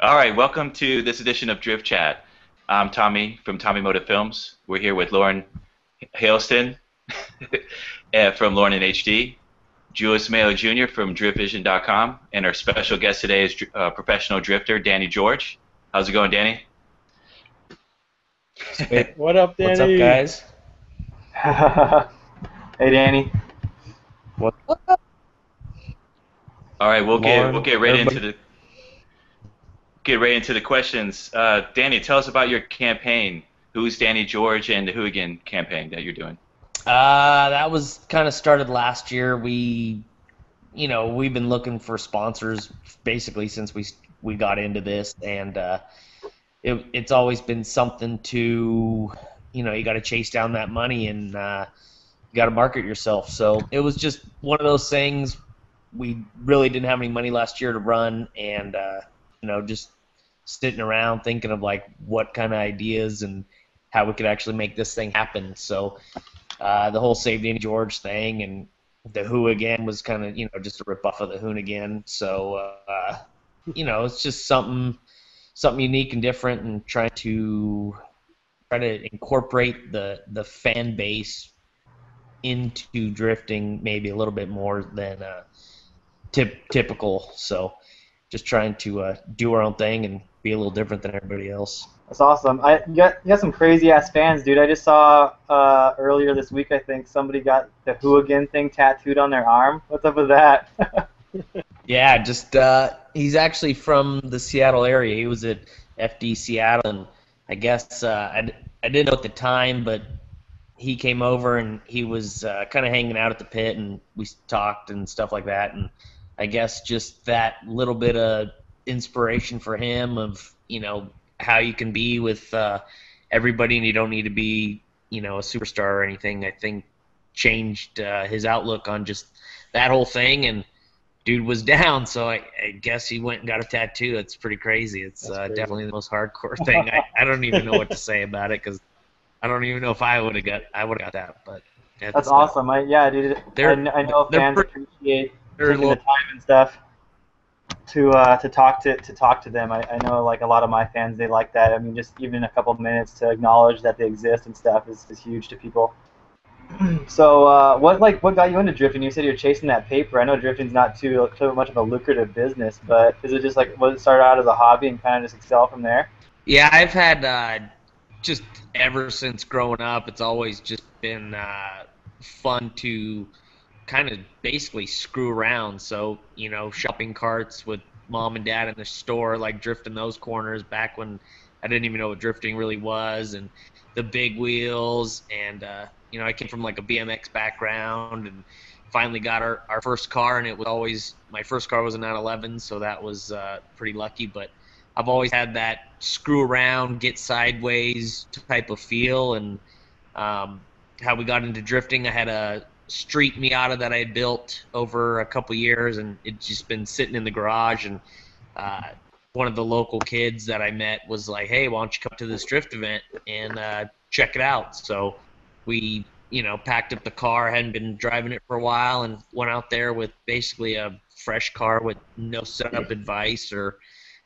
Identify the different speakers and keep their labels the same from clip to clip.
Speaker 1: All right, welcome to this edition of Drift Chat. I'm Tommy from Tommy Motive Films. We're here with Lauren Hailston from Lauren in HD, Julius Mayo Jr. from DriftVision.com, and our special guest today is professional drifter Danny George. How's it going, Danny?
Speaker 2: Sweet.
Speaker 3: What up,
Speaker 2: What's up,
Speaker 3: Danny?
Speaker 2: guys?
Speaker 4: Hey, Danny.
Speaker 2: What's up,
Speaker 1: All right, we'll
Speaker 2: Lauren?
Speaker 1: get right into
Speaker 2: Everybody?
Speaker 1: the questions. Danny, tell us about your campaign. Who's Danny George and the Hooligan campaign that you're doing?
Speaker 2: That was kind of started last year. We've been looking for sponsors basically since we got into this, and it's always been something to, you got to chase down that money and you got to market yourself. So it was just one of those things. We really didn't have any money last year to run, and just sitting around thinking of like what kind of ideas and how we could actually make this thing happen. So the whole Save Danny George thing and the Who again was kind of just a ripoff of the Hoonigan. So it's just something unique and different, and try to incorporate the fan base into drifting maybe a little bit more than typical. So just trying to do our own thing and be a little different than everybody else.
Speaker 4: That's awesome. You got some crazy ass fans, dude. I just saw earlier this week, I think somebody got the Hooligan thing tattooed on their arm. What's up with that?
Speaker 2: Yeah, just he's actually from the Seattle area. He was at FD Seattle, and I guess I didn't know at the time, but he came over and he was kind of hanging out at the pit, and we talked and stuff like that. And I guess just that little bit of inspiration for him of how you can be with everybody, and you don't need to be a superstar or anything. I think changed his outlook on just that whole thing, and dude was down, so I guess he went and got a tattoo. That's pretty crazy. It's
Speaker 3: Crazy.
Speaker 2: definitely the most hardcore thing. I don't even know what to say about it because I don't even know if I would have got that. But
Speaker 4: That's
Speaker 2: it's
Speaker 4: awesome. Yeah, dude. I know
Speaker 2: they're
Speaker 4: fans
Speaker 2: pretty,
Speaker 4: appreciate
Speaker 2: they're a
Speaker 4: taking the
Speaker 2: little,
Speaker 4: time and stuff to talk to them. I know like a lot of my fans, they like that. I mean, just even a couple of minutes to acknowledge that they exist and stuff is huge to people. So what got you into drifting? You said you're chasing that paper. I know drifting's not too much of a lucrative business, but is it just like was it started out as a hobby and kind of just excel from there?
Speaker 2: yeah. I've had just ever since growing up, it's always just been fun to kind of basically screw around. So, shopping carts with mom and dad in the store, like drifting those corners back when I didn't even know what drifting really was, and the big wheels. And, I came from like a BMX background and finally got our first car, and it was always, my first car was a 911, so that was pretty lucky. But I've always had that screw around, get sideways type of feel, and how we got into drifting. I had a street Miata that I had built over a couple years, and it just been sitting in the garage. And one of the local kids that I met was like, "Hey, why don't you come to this drift event and check it out?" So we, packed up the car. Hadn't been driving it for a while, and went out there with basically a fresh car with no setup advice or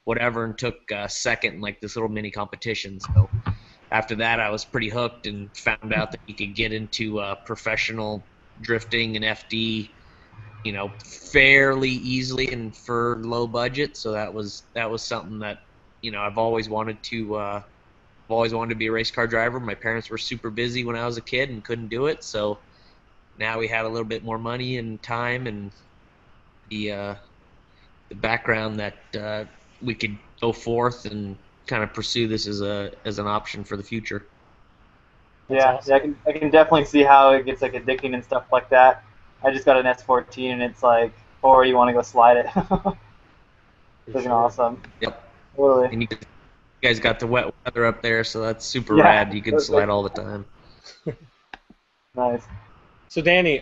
Speaker 2: whatever, and took second in like this little mini competition. So after that, I was pretty hooked and found out that you could get into professional drifting and FD, fairly easily and for low budget. So that was something that I've always wanted to. I've always wanted to be a race car driver. My parents were super busy when I was a kid and couldn't do it. So now we had a little bit more money and time and the background that we could go forth and kind of pursue this as an option for the future.
Speaker 3: That's
Speaker 4: Yeah,
Speaker 3: awesome.
Speaker 4: I can definitely see how it gets like addicting and stuff like that. I just got an S14 and it's like, or you want to go slide it.
Speaker 3: For
Speaker 4: Freaking
Speaker 3: sure.
Speaker 4: awesome.
Speaker 2: Yep.
Speaker 4: Totally.
Speaker 2: And you guys got the wet weather up there, so that's super
Speaker 4: Yeah,
Speaker 2: rad. You can slide
Speaker 4: perfect.
Speaker 2: all the time.
Speaker 4: Nice.
Speaker 3: So Danny,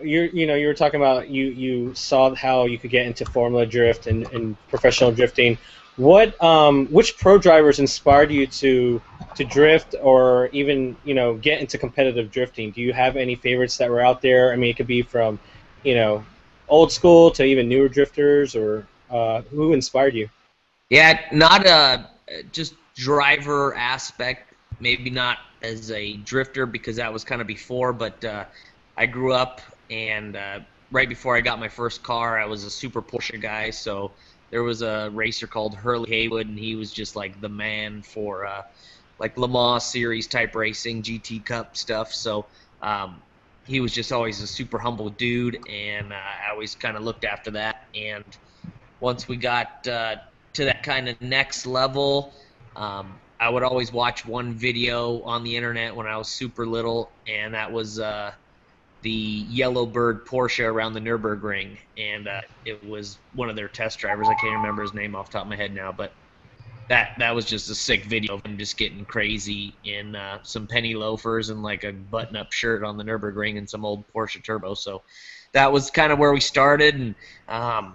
Speaker 3: you were talking about you saw how you could get into Formula Drift and professional drifting. Which pro drivers inspired you to drift or even get into competitive drifting? Do you have any favorites that were out there? I mean, it could be from you know old school to even newer drifters, or who inspired you?
Speaker 2: Yeah, not a just driver aspect. Maybe not as a drifter because that was kind of before. But I grew up and right before I got my first car, I was a super Porsche guy. So there was a racer called Hurley Haywood, and he was just like the man for like Le Mans series type racing, GT Cup stuff. So um, he was just always a super humble dude, and I always kind of looked after that. And once we got to that kind of next level, I would always watch one video on the internet when I was super little, and that was the Yellowbird Porsche around the Nürburgring, and it was one of their test drivers. I can't remember his name off the top of my head now, but that was just a sick video of him just getting crazy in some penny loafers and like a button-up shirt on the Nürburgring and some old Porsche Turbo. So that was kind of where we started, and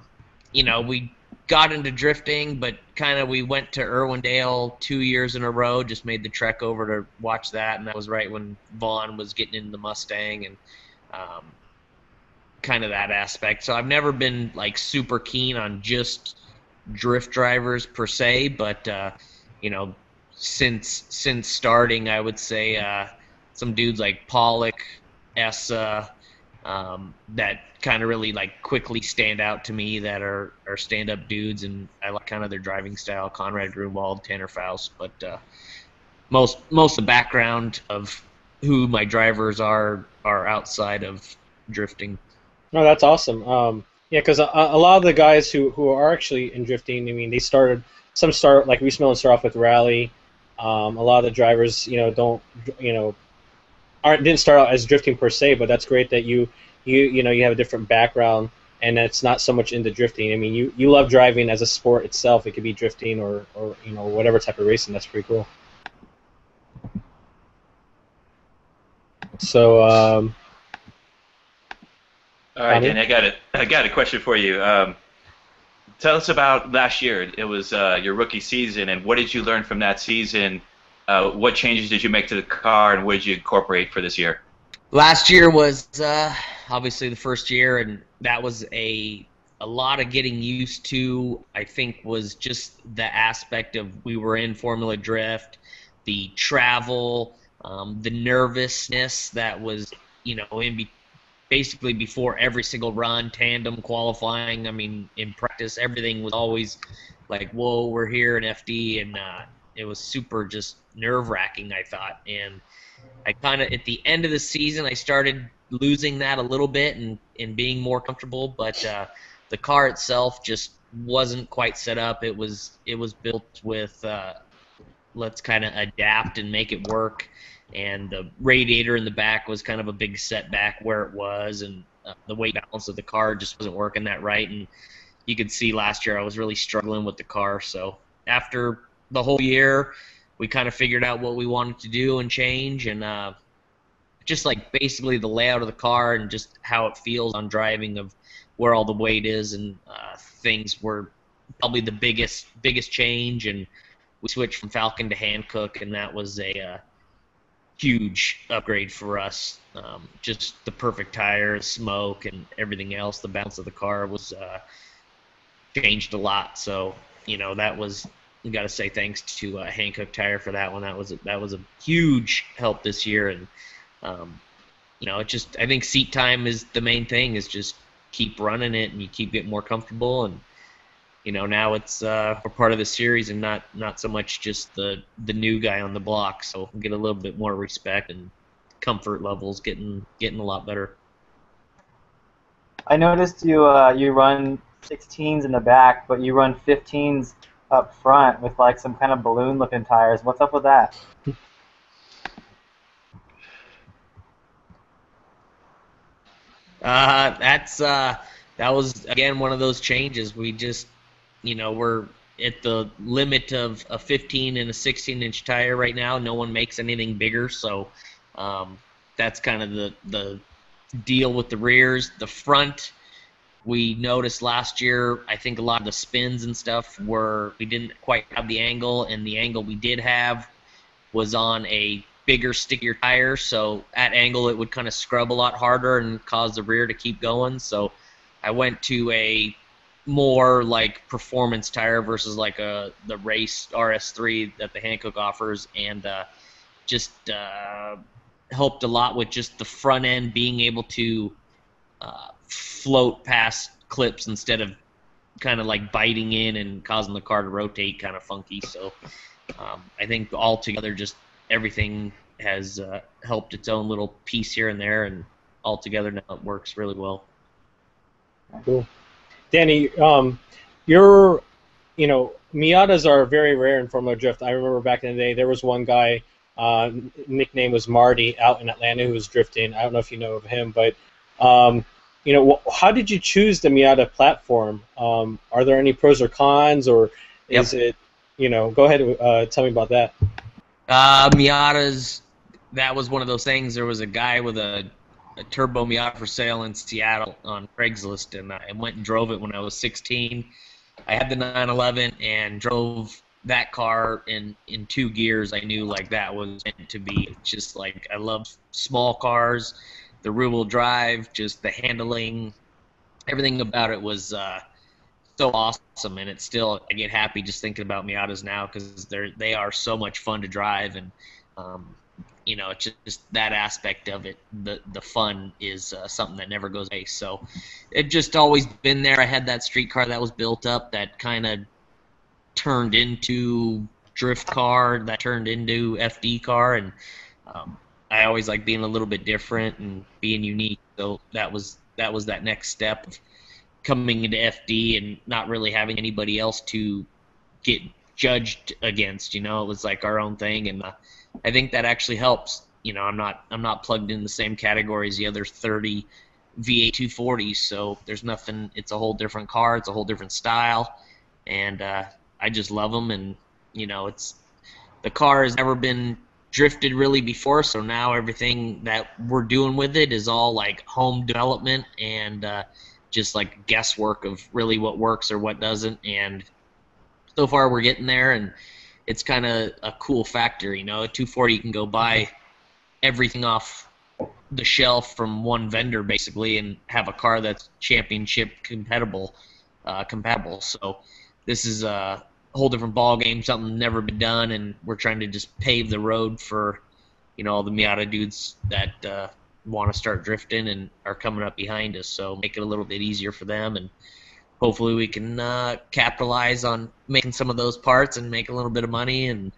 Speaker 2: we got into drifting, but kind of we went to Irwindale 2 years in a row, just made the trek over to watch that, and that was right when Vaughn was getting into the Mustang and um, kind of that aspect. So I've never been like super keen on just drift drivers per se, but you know, since starting, I would say some dudes like Pollock, Essa, that kind of really like quickly stand out to me that are stand-up dudes, and I like kind of their driving style. Conrad Grunwald, Tanner Faust, but most of the background of who my drivers are outside of drifting.
Speaker 3: No, that's awesome. Yeah, because a lot of the guys who are actually in drifting, I mean, some start like Reese Millen start off with rally. A lot of the drivers, don't, didn't start out as drifting per se, but that's great that you have a different background and it's not so much into drifting. I mean, you love driving as a sport itself. It could be drifting or whatever type of racing. That's pretty cool. So.
Speaker 1: All right, Danny, I got a question for you. Tell us about last year. It was your rookie season, and what did you learn from that season? What changes did you make to the car, and what did you incorporate for this year?
Speaker 2: Last year was obviously the first year, and that was a lot of getting used to. I think was just the aspect of we were in Formula Drift, the travel, the nervousness that was basically before every single run, tandem qualifying. I mean, in practice, everything was always like, whoa, we're here in FD, and it was super just nerve-wracking, I thought. And I kind of, at the end of the season, I started losing that a little bit and being more comfortable, but the car itself just wasn't quite set up. It was built with let's kind of adapt and make it work. And the radiator in the back was kind of a big setback where it was, and the weight balance of the car just wasn't working that right. And you could see last year I was really struggling with the car. So after the whole year, we kind of figured out what we wanted to do and change, and just like basically the layout of the car and just how it feels on driving, of where all the weight is, and things were probably the biggest change. And we switched from Falcon to Hankook, and that was a huge upgrade for us. Just the perfect tires, smoke, and everything else. The balance of the car was changed a lot. So that was, you got to say thanks to Hankook Tire for that one. That was a huge help this year. And it just, I think seat time is the main thing. Is just keep running it and you keep getting more comfortable. And now it's we're part of the series and not so much just the new guy on the block. So we get a little bit more respect, and comfort levels getting a lot better.
Speaker 4: I noticed you run 16s in the back, but you run 15s up front with like some kind of balloon-looking tires. What's up with that?
Speaker 2: That was again one of those changes. We just we're at the limit of a 15 and a 16-inch tire right now. No one makes anything bigger, so that's kind of the deal with the rears. The front, we noticed last year, I think a lot of the spins and stuff we didn't quite have the angle, and the angle we did have was on a bigger, stickier tire, so at angle it would kind of scrub a lot harder and cause the rear to keep going. So I went to a more like performance tire versus like the race RS3 that the Hankook offers, and just helped a lot with just the front end being able to float past clips instead of kind of like biting in and causing the car to rotate kind of funky. So I think altogether just everything has helped its own little piece here and there, and altogether now it works really well.
Speaker 3: Cool. Danny, your, Miatas are very rare in Formula Drift. I remember back in the day there was one guy, nickname was Marty, out in Atlanta who was drifting. I don't know if you know of him, but how did you choose the Miata platform? Are there any pros or cons, or is it, go ahead, tell me about that.
Speaker 2: Miatas, that was one of those things. There was a guy with a turbo Miata for sale in Seattle on Craigslist, and I went and drove it when I was 16. I had the 911 and drove that car in 2 gears. I knew like that was meant to be. It's just like I love small cars, the rear-wheel drive, just the handling, everything about it was so awesome. And it's still, I get happy just thinking about Miatas now because they are so much fun to drive, and it's just that aspect of it. The fun is something that never goes away. So it just always been there. I had that street car that was built up that kind of turned into drift car, that turned into FD car, and I always like being a little bit different and being unique. So that was that next step of coming into FD and not really having anybody else to get judged against. It was like our own thing, and I think that actually helps. I'm not plugged in the same category as the other 30 V8 240s, so there's nothing. It's a whole different car. It's a whole different style, and I just love them. And it's the car has never been drifted really before, so now everything that we're doing with it is all like home development and just like guesswork of really what works or what doesn't. And so far we're getting there, and it's kind of a cool factor. A 240 can go buy everything off the shelf from one vendor basically and have a car that's championship compatible. So this is a whole different ball game, something never been done, and we're trying to just pave the road for all the Miata dudes that want to start drifting and are coming up behind us. So make it a little bit easier for them, and hopefully we can capitalize on making some of those parts and make a little bit of money and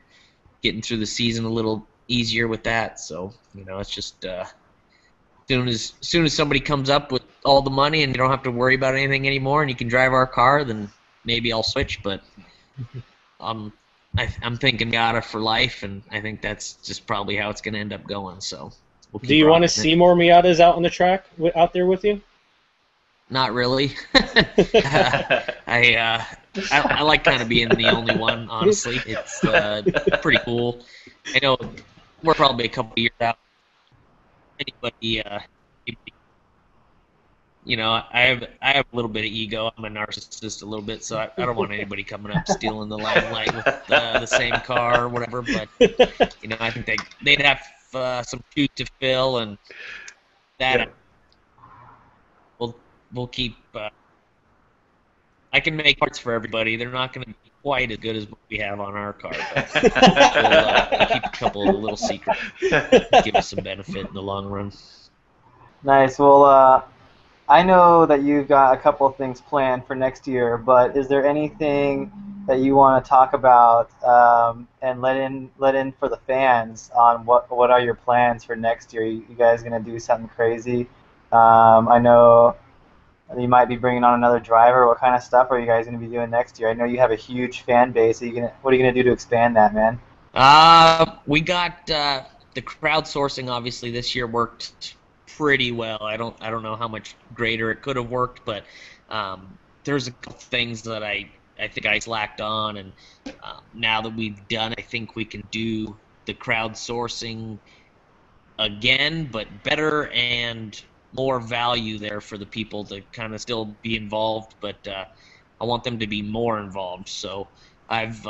Speaker 2: getting through the season a little easier with that. So it's just soon as somebody comes up with all the money and you don't have to worry about anything anymore and you can drive our car, then maybe I'll switch. But I'm thinking Miata for life, and I think that's just probably how it's going to end up going. So we'll keep.
Speaker 3: Do you want to see more Miatas out on the track out there with you?
Speaker 2: Not really. I like kind of being the only one, honestly. It's pretty cool. I know we're probably a couple years out. Anybody, I have a little bit of ego. I'm a narcissist a little bit, so I don't want anybody coming up stealing the limelight with the same car or whatever. But I think they'd have some shoes to fill, and that. Yeah. We'll keep. I can make parts for everybody. They're not going to be quite as good as what we have on our car, but we'll keep a couple of little secrets, give us some benefit in the long run.
Speaker 4: Nice. Well, I know that you've got a couple of things planned for next year, but is there anything that you want to talk about and let in for the fans on what are your plans for next year? You guys going to do something crazy? I know you might be bringing on another driver. What kind of stuff are you guys going to be doing next year? I know you have a huge fan base. What are you going to do to expand that, man?
Speaker 2: We got the crowdsourcing. Obviously, this year worked pretty well. I don't know how much greater it could have worked, but there's a couple things that I think I slacked on, and now that we've done it, I think we can do the crowdsourcing again, but better and more value there for the people to kind of still be involved, but I want them to be more involved. So I've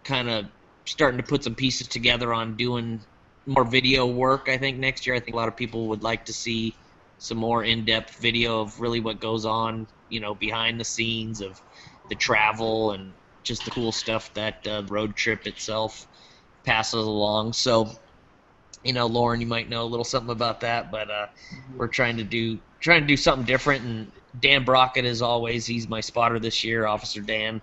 Speaker 2: kind of starting to put some pieces together on doing more video work. I think next year, I think a lot of people would like to see some more in-depth video of really what goes on, behind the scenes of the travel and just the cool stuff that the road trip itself passes along. So, Lauren, you might know a little something about that, but we're trying to do something different. And Dan Brockett, as always, he's my spotter this year, Officer Dan,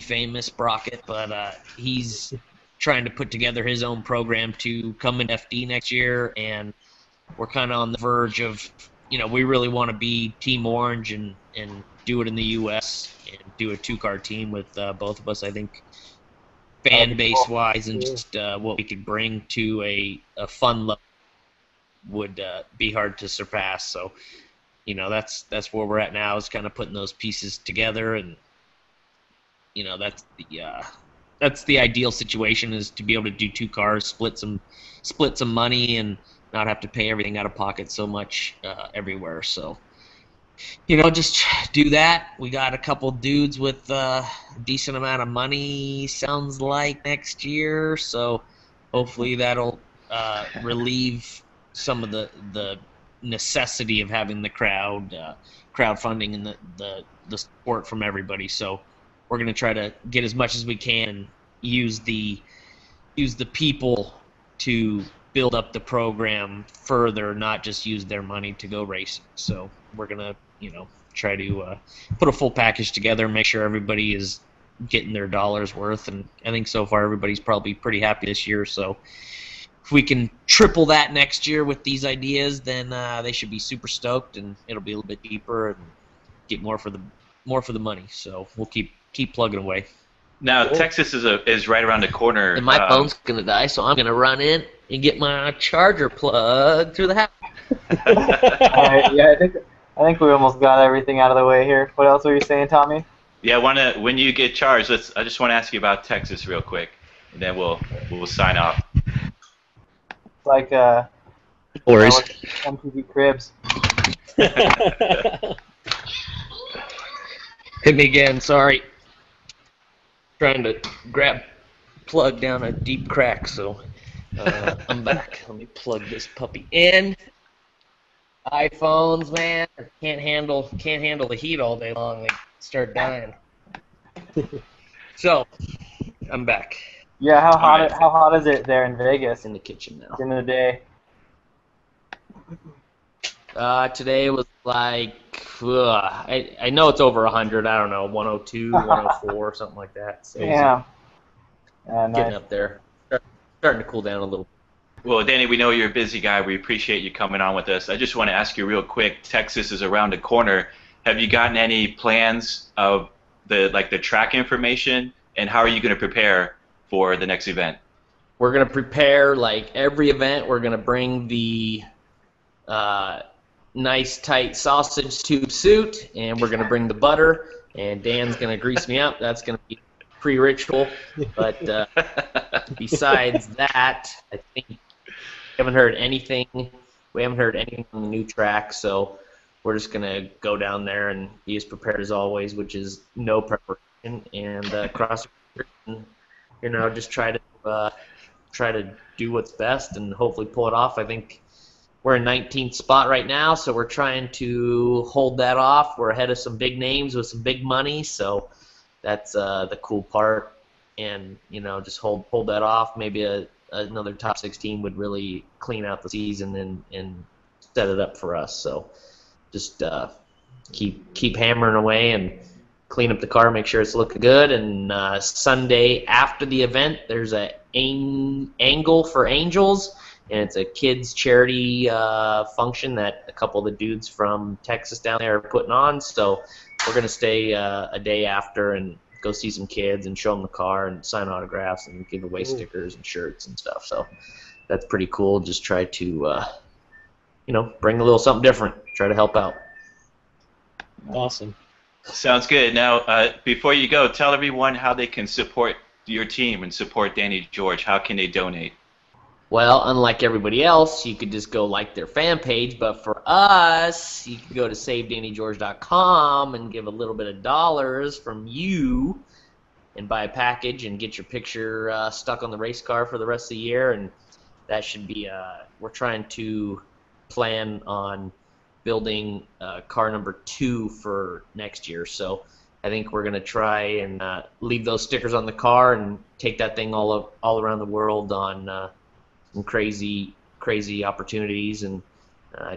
Speaker 2: famous Brockett, but he's trying to put together his own program to come in FD next year, and we're kind of on the verge of, we really want to be Team Orange and do it in the U.S. and do a 2-car team with both of us, I think, fan base wise, and just what we could bring to a fun level would be hard to surpass. So, that's where we're at now, is kind of putting those pieces together, and that's the ideal situation, is to be able to do 2 cars, split some money, and not have to pay everything out of pocket so much everywhere. So, just do that. We got a couple dudes with a decent amount of money, sounds like, next year. So hopefully that'll relieve some of the necessity of having the crowdfunding and the support from everybody. So we're going to try to get as much as we can and use the people to build up the program further, not just use their money to go racing. So we're going to try to put a full package together, make sure everybody is getting their dollars worth, and I think so far everybody's probably pretty happy this year. So if we can triple that next year with these ideas, then they should be super stoked, and it'll be a little bit deeper and get more for the money. So we'll keep plugging away.
Speaker 1: Now Texas is right around the corner.
Speaker 2: And my phone's gonna die, so I'm gonna run in and get my charger plugged through the house.
Speaker 4: All right, yeah, I think we almost got everything out of the way here. What else were you saying, Tommy?
Speaker 1: Yeah, when you get charged, I just want to ask you about Texas real quick, and then we'll sign off.
Speaker 4: Like
Speaker 2: worries.
Speaker 4: MTV Cribs.
Speaker 2: Hit me again. Sorry. Trying to plug down a deep crack, so I'm back. Let me plug this puppy in. iPhones, man, can't handle the heat all day long. They start dying. So, I'm back.
Speaker 4: Yeah, how hot is it there in Vegas?
Speaker 2: In the kitchen now.
Speaker 4: In the day.
Speaker 2: Today was like, I know it's over 100. I don't know, 102, 104, something like that. So
Speaker 4: yeah.
Speaker 2: Getting
Speaker 4: Nice.
Speaker 2: up there, starting to cool down a little.
Speaker 1: Well, Danny, we know you're a busy guy. We appreciate you coming on with us. I just want to ask you real quick, Texas is around the corner. Have you gotten any plans of the track information, and how are you going to prepare for the next event?
Speaker 2: We're going to prepare like every event. We're going to bring the nice tight sausage tube suit, and we're going to bring the butter, and Dan's going to grease me up. That's going to be pre-ritual. But besides that, I think we haven't heard anything. We haven't heard anything from the new track, so we're just going to go down there and be as prepared as always, which is no preparation, and cross and, just try to do what's best and hopefully pull it off. I think we're in 19th spot right now, so we're trying to hold that off. We're ahead of some big names with some big money, so that's the cool part. And just hold that off. Maybe another top 16 would really clean out the season and set it up for us. So just keep hammering away and clean up the car, make sure it's looking good. And Sunday after the event, there's a Angle for Angels, and it's a kids charity function that a couple of the dudes from Texas down there are putting on. So we're gonna stay a day after and go see some kids and show them the car and sign autographs and give away stickers and shirts and stuff. So that's pretty cool. Just try to bring a little something different. Try to help out.
Speaker 3: Awesome.
Speaker 1: Sounds good. Now, before you go, tell everyone how they can support your team and support Danny George. How can they donate?
Speaker 2: Well, unlike everybody else, you could just go like their fan page, but for us, you can go to SaveDannyGeorge.com and give a little bit of dollars from you and buy a package and get your picture stuck on the race car for the rest of the year. And that should be, we're trying to plan on building car number 2 for next year. So I think we're gonna try and leave those stickers on the car and take that thing all around the world on some crazy opportunities, and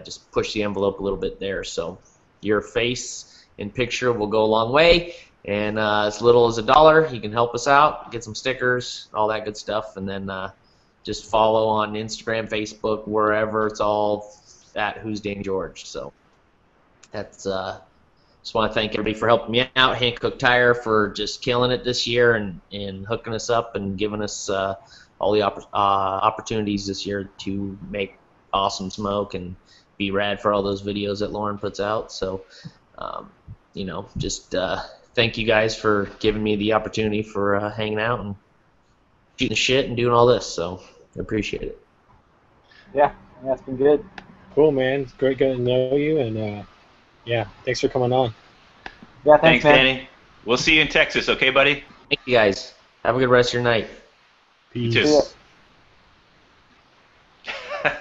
Speaker 2: just push the envelope a little bit there. So your face and picture will go a long way, and as little as $1, you can help us out, get some stickers, all that good stuff, and then just follow on Instagram, Facebook, wherever. It's all at Who's Danny George. So that's just want to thank everybody for helping me out. Hankook Tire for just killing it this year and hooking us up and giving us all the opportunities this year to make awesome smoke and be rad for all those videos that Lauren puts out. So, just thank you guys for giving me the opportunity for hanging out and shooting the shit and doing all this. So I appreciate it.
Speaker 4: Yeah, it's been good.
Speaker 3: Cool, man. It's great getting to know you, and yeah, thanks for coming on.
Speaker 4: Yeah,
Speaker 1: Thanks,
Speaker 4: man.
Speaker 1: Danny. We'll see you in Texas, okay, buddy?
Speaker 2: Thank you guys. Have a good rest of your night.
Speaker 1: You
Speaker 3: Peace.
Speaker 1: too.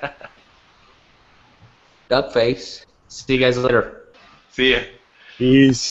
Speaker 2: Duck face. See you guys later.
Speaker 1: See ya.
Speaker 3: Peace.